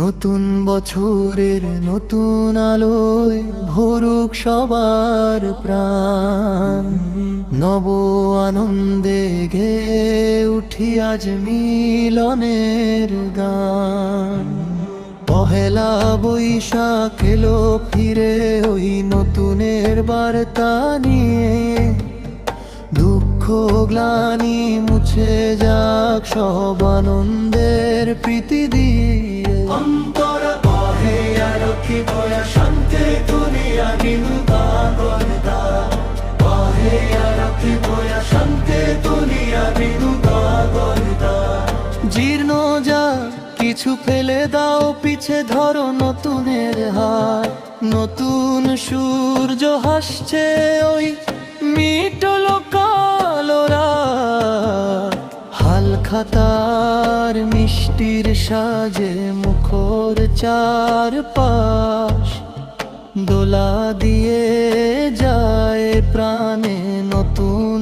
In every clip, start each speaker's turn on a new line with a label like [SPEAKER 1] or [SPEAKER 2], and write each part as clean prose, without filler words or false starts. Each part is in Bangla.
[SPEAKER 1] নতুন বছরের নতুন আলোয় ভরুক সবার প্রাণ, নব আনন্দে গেয়ে উঠি আজ মিলনের গান। পহেলা বৈশাখ এলো ফিরে ওই নতুনের বার্তা নিয়ে, দুঃখ গ্লানি মুছে যাক সব আনন্দের প্রীতি দিয়ে। অন্তর বহে আরকি বয়া শান্তি দুনিয়া নিন্দা করতা, বহে আরকি বয়া শান্তি দুনিয়া নিন্দা করতা। জীর্ণ যা কিছু ফেলে দাও পিছে, ধরো নতুনের হাত। নতুন সূর্য হাসছে ওই মিটলো কালোরা, হালখাতার মিষ্টির সাজে মুখর চারপাশ। দোলা দিয়ে যায় প্রাণে নতুন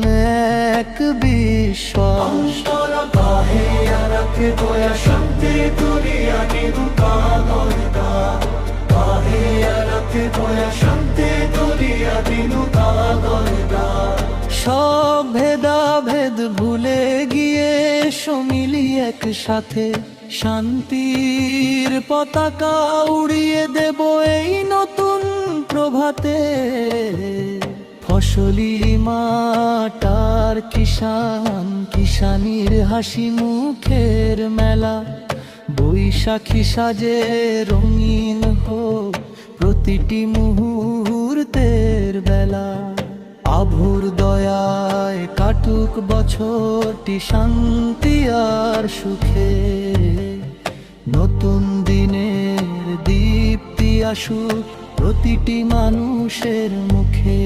[SPEAKER 1] এক বিশ্বাস। বাহে আরকে বয়া শান্তি দুনিয়া নিন্দা করতা, বাহে আরকে বয়া শান্তি দুনিয়া নিন্দা করতা। সব ভেদাভেদ ভুলে গিয়ে সমিলি একসাথে, শান্তির পতাকা উড়িয়ে দেব এই নতুন প্রভাতে। ফসলি মাটার কিষান কিষানির হাসি মুখের মেলা, বৈশাখী সাজে রঙিন হোক প্রতিটি মুহূর্তের বেলা। আভুর দয়ায় কাটুক বছরটি শান্তি আর সুখে, নতুন দিনের দীপ্তি আসুক প্রতিটি মানুষের মুখে।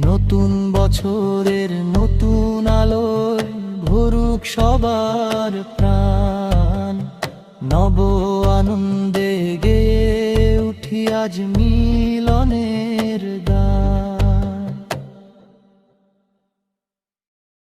[SPEAKER 1] নতুন বছরের নতুন আলোয় ভরুক সবার প্রাণ, নব আনন্দে গেয়ে উঠি আজ মিলনের